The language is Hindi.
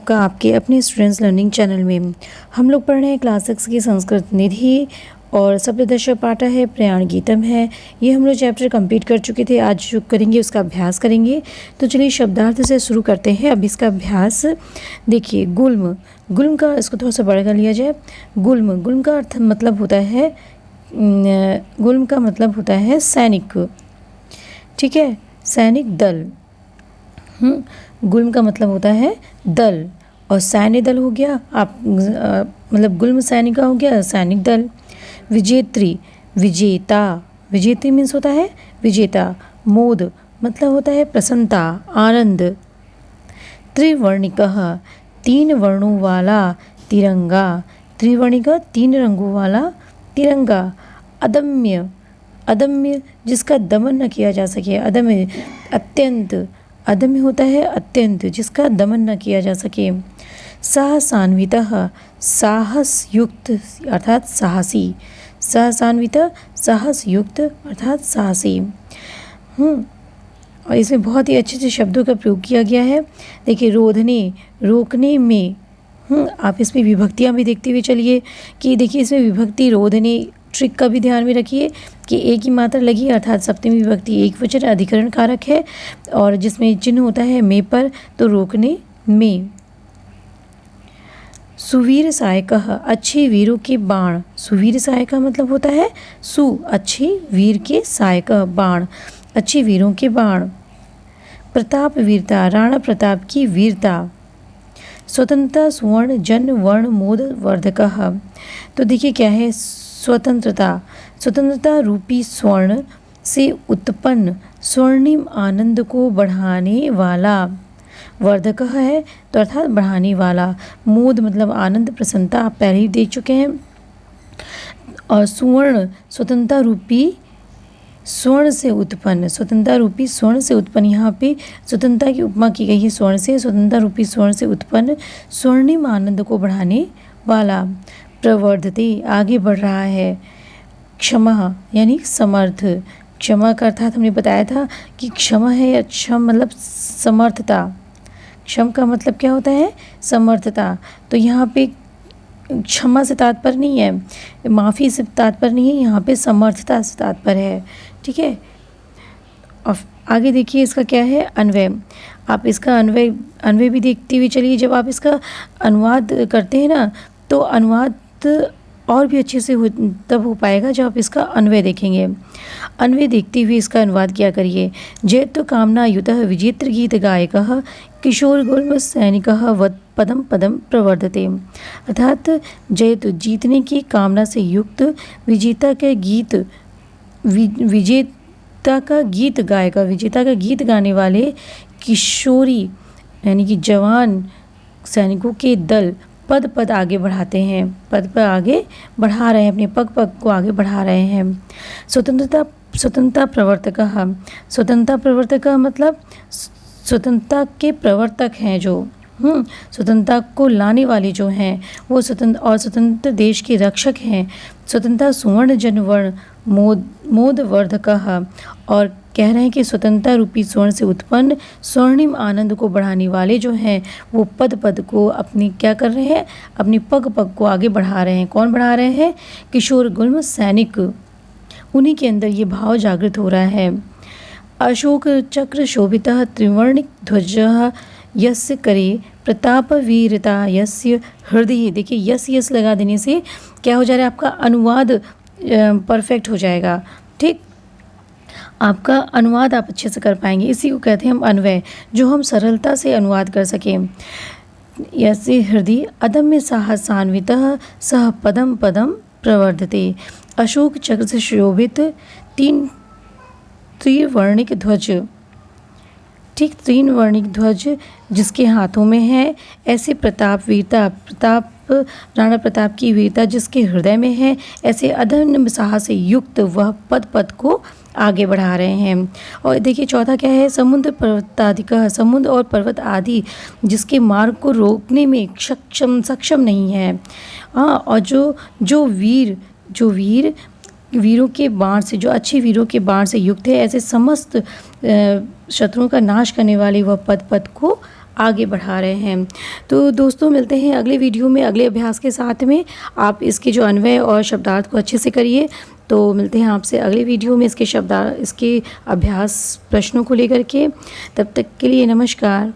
आपका आपके अपने स्टूडेंट्स लर्निंग चैनल में। हम लोग पढ़ रहे हैं क्लास 6 की संस्कृत निधि और सप्तदश पाठ है प्रयाण गीतम है। ये हम लोग चैप्टर कंप्लीट कर चुके थे, आज जो करेंगे उसका अभ्यास करेंगे। तो चलिए शब्दार्थ से शुरू करते हैं। अब इसका अभ्यास देखिए। गुल्म, गुल्म का इसको थोड़ा सा बड़ा कर लिया जाए। गुल्म, गुल्म का अर्थ मतलब होता है गुल्म का मतलब होता है सैनिक, ठीक है, सैनिक दल। गुल्म का मतलब होता है दल और सैन्य दल हो गया आप मतलब गुल्म सैनिका हो गया सैनिक दल। विजेत्री, विजेता, विजेत्री मीन्स होता है विजेता। मोद मतलब होता है प्रसन्नता, आनंद। त्रिवर्णिकः, तीन वर्णों वाला तिरंगा, त्रिवर्णिक तीन रंगों वाला तिरंगा। अदम्य, अदम्य जिसका दमन न किया जा सके, अदम्य। अत्यंत, अदम्य होता है अत्यंत जिसका दमन न किया जा सके। साहसान्वितः, साहस युक्त अर्थात साहसी। साहसान्वित, साहस युक्त अर्थात साहसी। और इसमें बहुत ही अच्छे अच्छे शब्दों का प्रयोग किया गया है। देखिए रोधने, रोकने में। आप इसमें विभक्तियाँ भी देखते हुए चलिए कि देखिए इसमें विभक्ति रोधने ट्रिक का भी ध्यान में रखिए कि एक ही मात्रा लगी अर्थात सप्तमी विभक्ति एक वचन अधिकरण कारक है और जिसमें चिन्ह होता है में पर, तो रोकने में। सुवीर सहायकः, अच्छे वीरों के बाण। सुवीर सहायक मतलब होता है सु, अच्छे, वीर के सहायक बाण, अच्छे वीरों के बाण। प्रताप वीरता, राणा प्रताप की वीरता। स्वतंत्रता सुवर्ण जन वर्ण मोद वर्धकः, तो देखिए क्या है स्वतंत्रता, स्वतंत्रता रूपी स्वर्ण से उत्पन्न स्वर्णिम आनंद को बढ़ाने वाला। वर्धक है तो अर्थात बढ़ाने वाला। मोद मतलब आनंद प्रसन्नता, आप पहले ही देख चुके हैं। और सुवर्ण स्वतंत्रता रूपी स्वर्ण से उत्पन्न, स्वतंत्रता रूपी स्वर्ण से उत्पन्न, यहाँ पे स्वतंत्रता की उपमा की गई है स्वर्ण से। स्वतंत्रता रूपी स्वर्ण से उत्पन्न स्वर्णिम आनंद को बढ़ाने वाला। प्रवर्धते, आगे बढ़ रहा है। क्षमा यानी समर्थ, क्षमा का अर्थात हमने बताया था कि क्षमा है, क्षम मतलब समर्थता। क्षम का मतलब क्या होता है समर्थता। तो यहाँ पे क्षमा से तात्पर्य नहीं है, माफ़ी से तात्पर्य नहीं है, यहाँ पे समर्थता से तात्पर्य है, ठीक है। और आगे देखिए इसका क्या है अन्वय। आप इसका अन्वय भी देखते हुए चलिए। जब आप इसका अनुवाद करते हैं ना तो अनुवाद और भी अच्छे से तब हो पाएगा जब आप इसका अन्वय देखेंगे। अन्वय देखते हुए इसका अनुवाद किया करिए। जयतु कामना युतः विजेत्र गीत गायकः किशोर गुल्म सैनिकः वद पदम पदम प्रवर्धते, अर्थात जयतु जीतने की कामना से युक्त विजेता के गीत, विजेता का गीत गायक, विजेता का गीत गाने वाले किशोरी यानी कि जवान सैनिकों के दल पद पद आगे बढ़ाते हैं, पद पर आगे बढ़ा रहे हैं, अपने पग पग को आगे बढ़ा रहे हैं। स्वतंत्रता प्रवर्तक, स्वतंत्रता प्रवर्तक मतलब स्वतंत्रता के प्रवर्तक हैं जो स्वतंत्रता को लाने वाले जो हैं वो स्वतंत्र और स्वतंत्र देश के रक्षक हैं। स्वतंत्रता सुवर्ण जनवर्ण मोद वर्धक, और कह रहे हैं कि स्वतंत्रता रूपी स्वर्ण से उत्पन्न स्वर्णिम आनंद को बढ़ाने वाले जो हैं वो पद पद को अपनी क्या कर रहे हैं, अपनी पग पग को आगे बढ़ा रहे हैं। कौन बढ़ा रहे हैं? किशोर गुल्म सैनिक, उन्हीं के अंदर ये भाव जागृत हो रहा है। अशोक चक्र शोभितः त्रिवर्णिक ध्वजः यस्य करे प्रताप वीरता यस्य हृदय। देखिए यस लगा देने से क्या हो जा रहा है, आपका अनुवाद परफेक्ट हो जाएगा, ठीक, आपका अनुवाद आप अच्छे से कर पाएंगे। इसी को कहते हैं हम अन्वय, जो हम सरलता से अनुवाद कर सकें। यस्य हृदय अदम्य साहसान्वितः सह पदम पदम प्रवर्धते। अशोक चक्र से शोभित तीन त्रिवर्णिक ध्वज, ठीक, तीन वर्णिक ध्वज जिसके हाथों में है, ऐसे प्रताप वीरता, प्रताप राणा प्रताप की वीरता जिसके हृदय में है, ऐसे अदम्य साहस से युक्त वह पद पद को आगे बढ़ा रहे हैं। और देखिए चौथा क्या है, समुद्र पर्वतादिका, समुद्र और पर्वत आदि जिसके मार्ग को रोकने में सक्षम नहीं है। और जो वीरों के बाण से, जो अच्छे वीरों के बाण से युक्त है, ऐसे समस्त शत्रुओं का नाश करने वाले वह पद पद को आगे बढ़ा रहे हैं। तो दोस्तों मिलते हैं अगले वीडियो में अगले अभ्यास के साथ में। आप इसके जो अन्वय और शब्दार्थ को अच्छे से करिए। तो मिलते हैं आपसे अगले वीडियो में इसके अभ्यास प्रश्नों को लेकर के। तब तक के लिए नमस्कार।